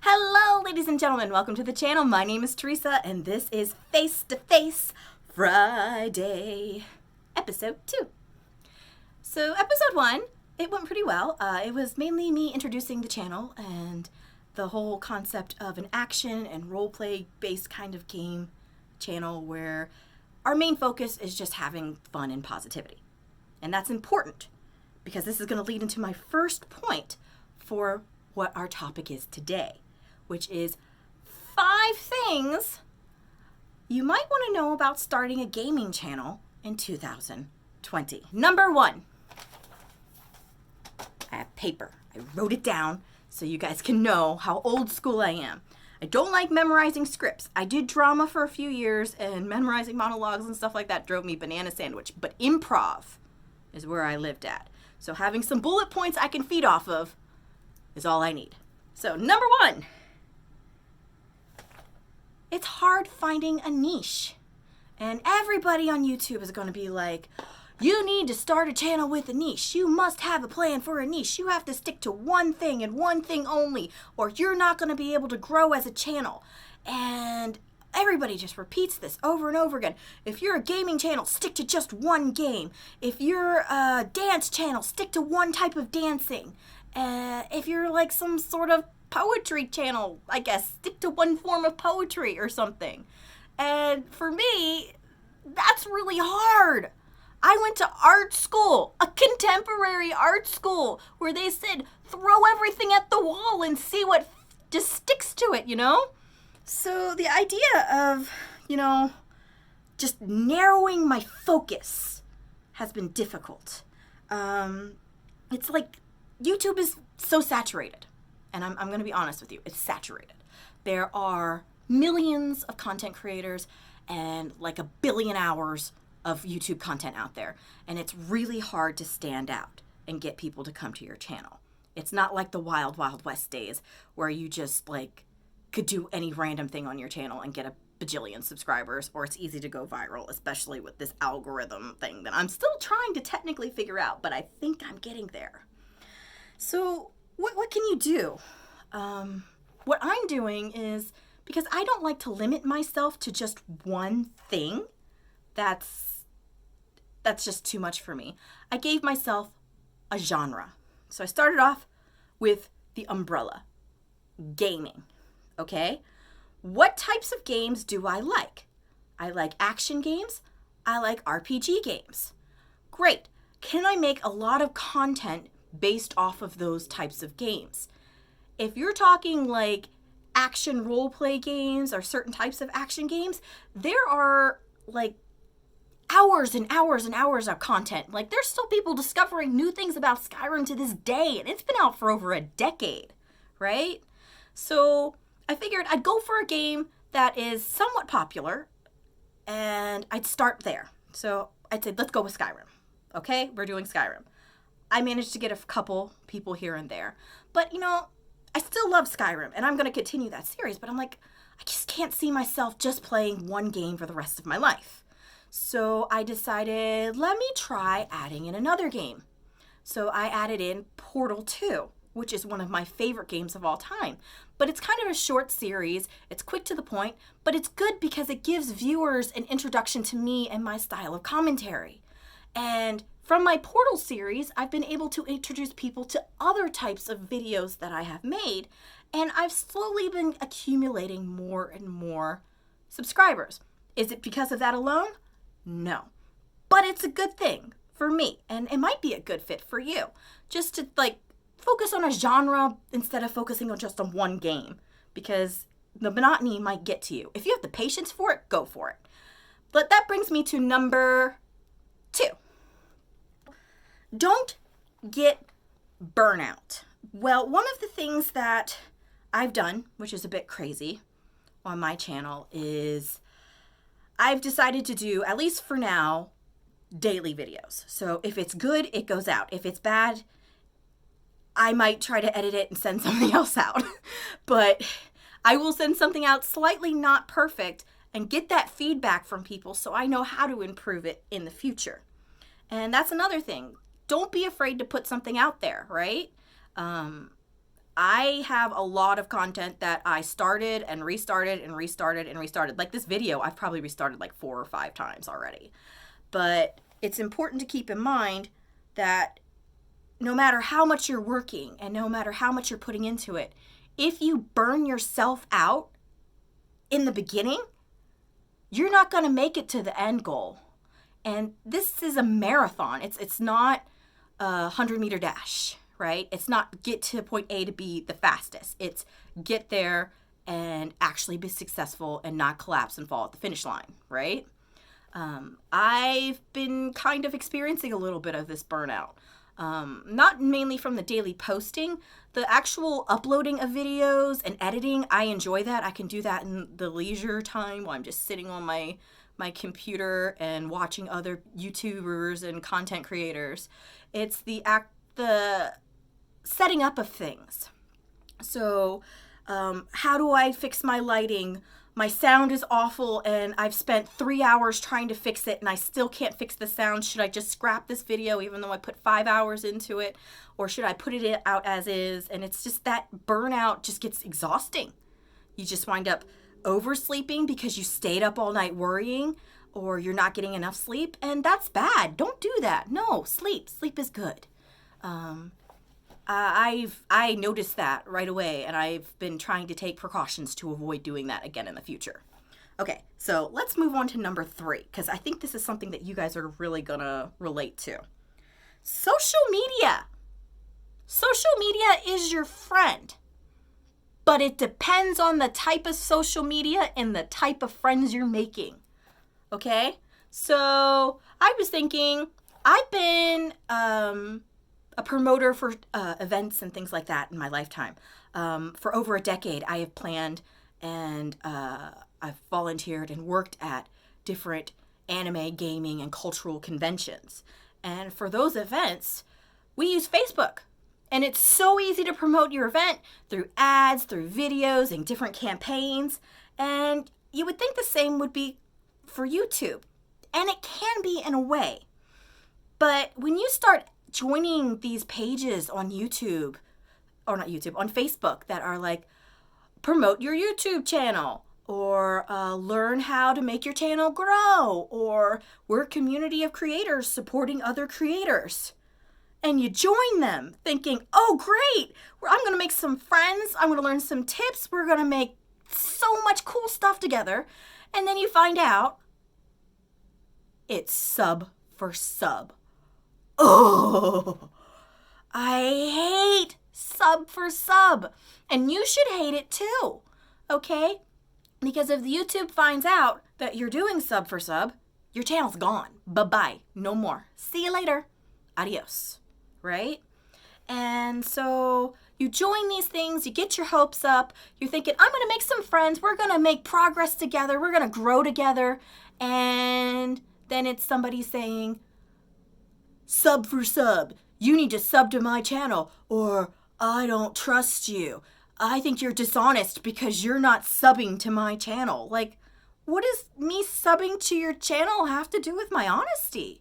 Hello, ladies and gentlemen. Welcome to the channel. My name is Teresa, and this is Face to Face Friday, episode 2. So, episode 1, it went pretty well. It was mainly me introducing the channel and the whole concept of an action and roleplay based kind of game channel where our main focus is just having fun and positivity. And that's important because this is going to lead into my first point for what our topic is today, which is 5 things you might want to know about starting a gaming channel in 2020. Number 1, I have paper. I wrote it down so you guys can know how old school I am. I don't like memorizing scripts. I did drama for a few years, and memorizing monologues and stuff like that drove me banana sandwich. But improv is where I lived at. So having some bullet points I can feed off of is all I need. So number 1, it's hard finding a niche. And everybody on YouTube is going to be like, you need to start a channel with a niche. You must have a plan for a niche. You have to stick to one thing and one thing only, or you're not going to be able to grow as a channel. And everybody just repeats this over and over again. If you're a gaming channel, stick to just one game. If you're a dance channel, stick to one type of dancing. If you're like some sort of poetry channel, I guess, stick to one form of poetry or something. And for me, that's really hard. I went to art school, a contemporary art school, where they said, throw everything at the wall and see what just sticks to it, you know? So the idea of, just narrowing my focus has been difficult. It's like YouTube is so saturated, and I'm going to be honest with you, it's saturated. There are millions of content creators and like 1 billion hours of YouTube content out there, and it's really hard to stand out and get people to come to your channel. It's not like the wild, wild west days where you just could do any random thing on your channel and get a bajillion subscribers, or it's easy to go viral, especially with this algorithm thing that I'm still trying to technically figure out, but I think I'm getting there. So what can you do? What I'm doing is, because I don't like to limit myself to just one thing, that's just too much for me. I gave myself a genre. So I started off with the umbrella, gaming, okay? What types of games do I like? I like action games. I like RPG games. Great. Can I make a lot of content based off of those types of games? If you're talking like action role play games or certain types of action games, there are hours and hours and hours of content. There's still people discovering new things about Skyrim to this day, and it's been out for over a decade, right? So I figured I'd go for a game that is somewhat popular, and I'd start there. So I'd say, let's go with Skyrim. Okay, we're doing Skyrim. I managed to get a couple people here and there, but I still love Skyrim, and I'm going to continue that series, but I'm like, I just can't see myself just playing one game for the rest of my life. So I decided, let me try adding in another game. So I added in Portal 2, which is one of my favorite games of all time. But it's kind of a short series, it's quick to the point, but it's good because it gives viewers an introduction to me and my style of commentary. And from my Portal series, I've been able to introduce people to other types of videos that I have made, and I've slowly been accumulating more and more subscribers. Is it because of that alone? No. But it's a good thing for me, and it might be a good fit for you. Just to focus on a genre instead of focusing on just on one game, because the monotony might get to you. If you have the patience for it, go for it. But that brings me to number 2. Don't get burnout. Well, one of the things that I've done, which is a bit crazy on my channel, is I've decided to do, at least for now, daily videos. So if it's good, it goes out. If it's bad, I might try to edit it and send something else out. But I will send something out slightly not perfect and get that feedback from people so I know how to improve it in the future. And that's another thing. Don't be afraid to put something out there, right? I have a lot of content that I started and restarted and restarted and restarted. Like this video, I've probably restarted like 4 or 5 times already. But it's important to keep in mind that no matter how much you're working and no matter how much you're putting into it, if you burn yourself out in the beginning, you're not going to make it to the end goal. And this is a marathon. It's not a 100-meter dash, right? It's not get to point A to B the fastest. It's get there and actually be successful and not collapse and fall at the finish line, right? I've been kind of experiencing a little bit of this burnout. Not mainly from the daily posting, the actual uploading of videos and editing, I enjoy that. I can do that in the leisure time while I'm just sitting on my computer and watching other YouTubers and content creators. It's the setting up of things. So, how do I fix my lighting? My sound is awful and I've spent 3 hours trying to fix it and I still can't fix the sound. Should I just scrap this video even though I put 5 hours into it? Or should I put it out as is? And it's just that burnout just gets exhausting. You just wind up oversleeping because you stayed up all night worrying, or you're not getting enough sleep, and that's bad. Don't do that. No, sleep is good. I noticed that right away, and I've been trying to take precautions to avoid doing that again in the future. Okay, so let's move on to number 3, because I think this is something that you guys are really gonna relate to. Social media. Social media is your friend, but it depends on the type of social media and the type of friends you're making. Okay? So I was thinking, I've been a promoter for events and things like that in my lifetime. For over a decade, I have planned and I've volunteered and worked at different anime, gaming, and cultural conventions. And for those events, we use Facebook. And it's so easy to promote your event through ads, through videos, and different campaigns. And you would think the same would be for YouTube. And it can be in a way. But when you start joining these pages on YouTube, or not YouTube, on Facebook that are like, promote your YouTube channel, or learn how to make your channel grow, or we're a community of creators supporting other creators. And you join them thinking, oh, great, I'm going to make some friends. I'm going to learn some tips. We're going to make so much cool stuff together. And then you find out it's sub for sub. Oh, I hate sub for sub. And you should hate it too, okay? Because if YouTube finds out that you're doing sub for sub, your channel's gone. Bye-bye. No more. See you later. Adios. Right? And so you join these things, you get your hopes up, you're thinking, I'm going to make some friends, we're going to make progress together, we're going to grow together, and then it's somebody saying, sub for sub, you need to sub to my channel, or I don't trust you. I think you're dishonest because you're not subbing to my channel. Like, what does me subbing to your channel have to do with my honesty?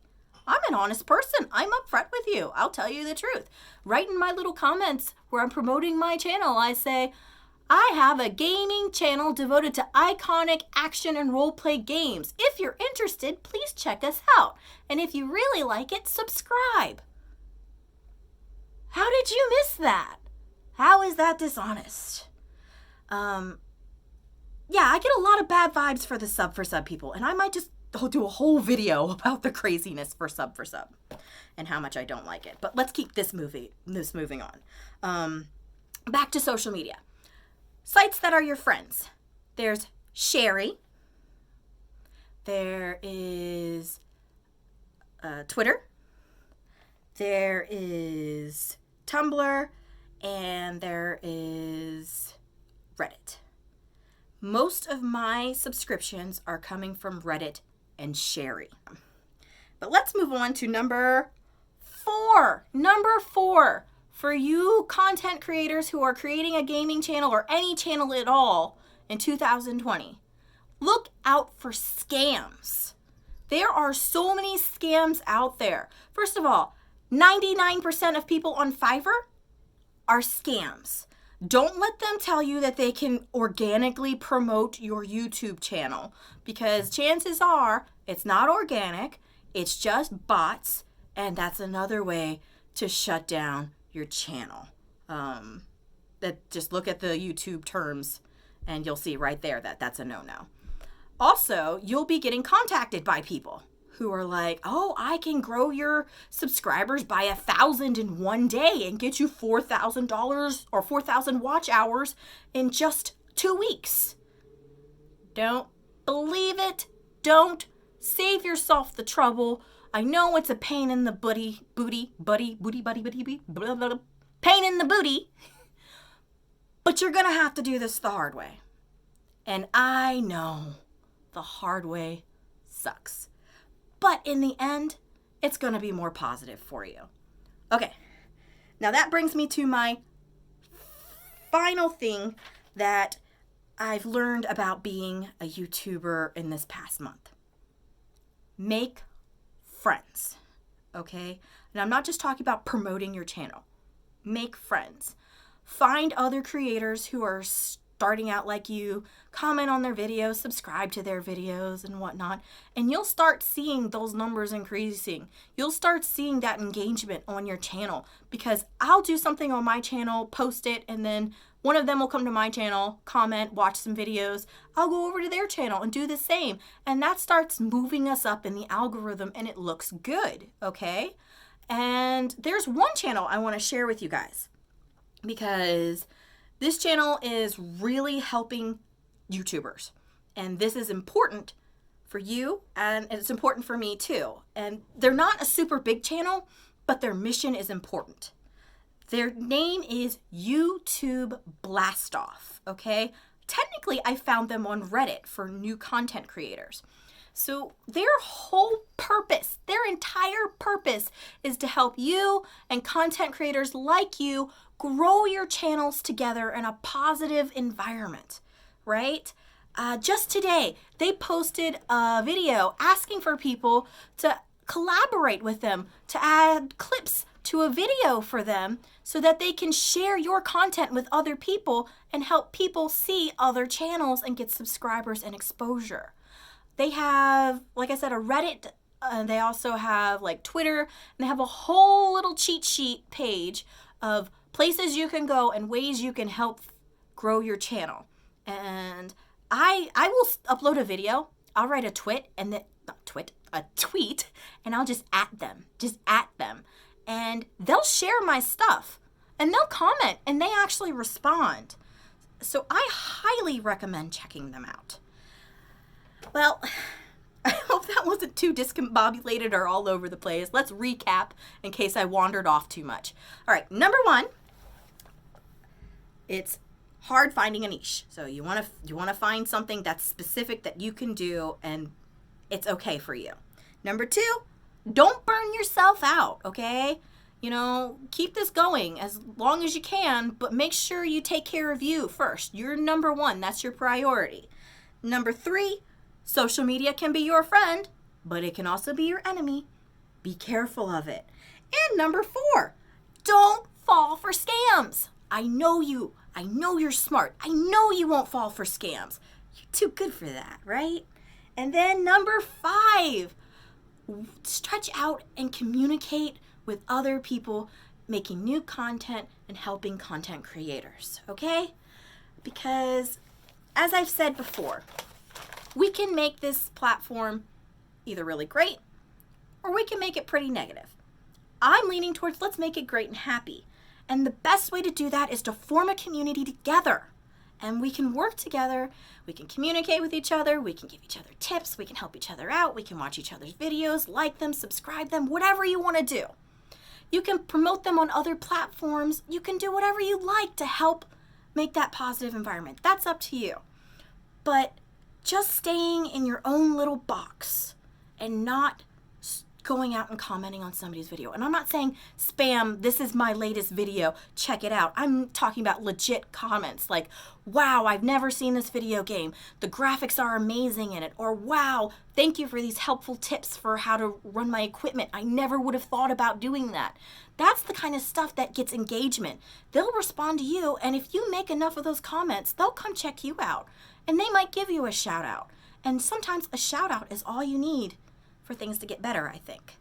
I'm an honest person. I'm upfront with you. I'll tell you the truth. Right in my little comments where I'm promoting my channel, I say, I have a gaming channel devoted to iconic action and roleplay games. If you're interested, please check us out. And if you really like it, subscribe. How did you miss that? How is that dishonest? Yeah, I get a lot of bad vibes for the sub for sub people, and I might just do a whole video about the craziness for sub and how much I don't like it. But let's keep this moving on. Back to social media. Sites that are your friends. There's Sherry. There is Twitter. There is Tumblr. And there is Reddit. Most of my subscriptions are coming from Reddit and Sherry. But let's move on to number 4. Number 4, for you content creators who are creating a gaming channel or any channel at all in 2020, look out for scams. There are so many scams out there. First of all, 99% of people on Fiverr are scams. Don't let them tell you that they can organically promote your YouTube channel, because chances are it's not organic, it's just bots, and that's another way to shut down your channel. Just look at the YouTube terms and you'll see right there that that's a no-no. Also, you'll be getting contacted by people who are like, oh, I can grow your subscribers by 1,000 in one day and get you $4,000 or 4,000 watch hours in just 2 weeks. Don't believe it. Don't. Save yourself the trouble. I know it's a pain in the booty, pain in the booty, but you're going to have to do this the hard way. And I know the hard way sucks. But in the end, it's going to be more positive for you. Okay, now that brings me to my final thing that I've learned about being a YouTuber in this past month. Make friends, okay? And I'm not just talking about promoting your channel. Make friends. Find other creators who are starting out like you, comment on their videos, subscribe to their videos and whatnot, and you'll start seeing those numbers increasing. You'll start seeing that engagement on your channel, because I'll do something on my channel, post it, and then one of them will come to my channel, comment, watch some videos. I'll go over to their channel and do the same. And that starts moving us up in the algorithm, and it looks good, okay? And there's one channel I want to share with you guys, because this channel is really helping YouTubers. And this is important for you, and it's important for me too. And they're not a super big channel, but their mission is important. Their name is YouTube Blastoff, okay? Technically, I found them on Reddit for new content creators. So their whole purpose, their entire purpose, is to help you and content creators like you grow your channels together in a positive environment, right? Just today, they posted a video asking for people to collaborate with them, to add clips to a video for them so that they can share your content with other people and help people see other channels and get subscribers and exposure. They have, like I said, a Reddit, they also have like Twitter, and they have a whole little cheat sheet page of places you can go and ways you can help grow your channel. And I will upload a video, I'll write a tweet, and I'll just at them. And they'll share my stuff, and they'll comment, and they actually respond. So I highly recommend checking them out. Well, I hope that wasn't too discombobulated or all over the place. Let's recap in case I wandered off too much. All right, number one, it's hard finding a niche. So you want to find something that's specific that you can do, and it's okay for you. Number two, don't burn yourself out, okay? Keep this going as long as you can, but make sure you take care of you first. You're number one. That's your priority. Number three, social media can be your friend, but it can also be your enemy. Be careful of it. And number four, don't fall for scams. I know you. I know you're smart. I know you won't fall for scams. You're too good for that, right? And then number five, stretch out and communicate with other people making new content and helping content creators, okay? Because, as I've said before, we can make this platform either really great or we can make it pretty negative. I'm leaning towards let's make it great and happy. And the best way to do that is to form a community together. And we can work together, we can communicate with each other, we can give each other tips, we can help each other out, we can watch each other's videos, like them, subscribe them, whatever you want to do. You can promote them on other platforms. You can do whatever you like to help make that positive environment. That's up to you. But just staying in your own little box and not going out and commenting on somebody's video. And I'm not saying spam, this is my latest video, check it out. I'm talking about legit comments like, wow, I've never seen this video game. The graphics are amazing in it. Or wow, thank you for these helpful tips for how to run my equipment. I never would have thought about doing that. That's the kind of stuff that gets engagement. They'll respond to you, and if you make enough of those comments, they'll come check you out. And they might give you a shout out. And sometimes a shout out is all you need for things to get better, I think.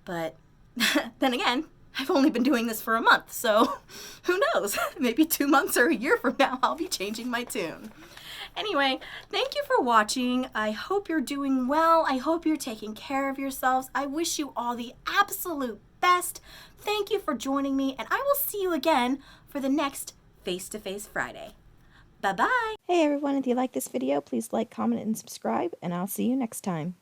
But then again, I've only been doing this for a month, so who knows? Maybe 2 months or a year from now, I'll be changing my tune. Anyway, thank you for watching. I hope you're doing well. I hope you're taking care of yourselves. I wish you all the absolute best. Thank you for joining me, and I will see you again for the next Face-to-Face Friday. Bye-bye. Hey everyone, if you like this video, please like, comment, and subscribe, and I'll see you next time.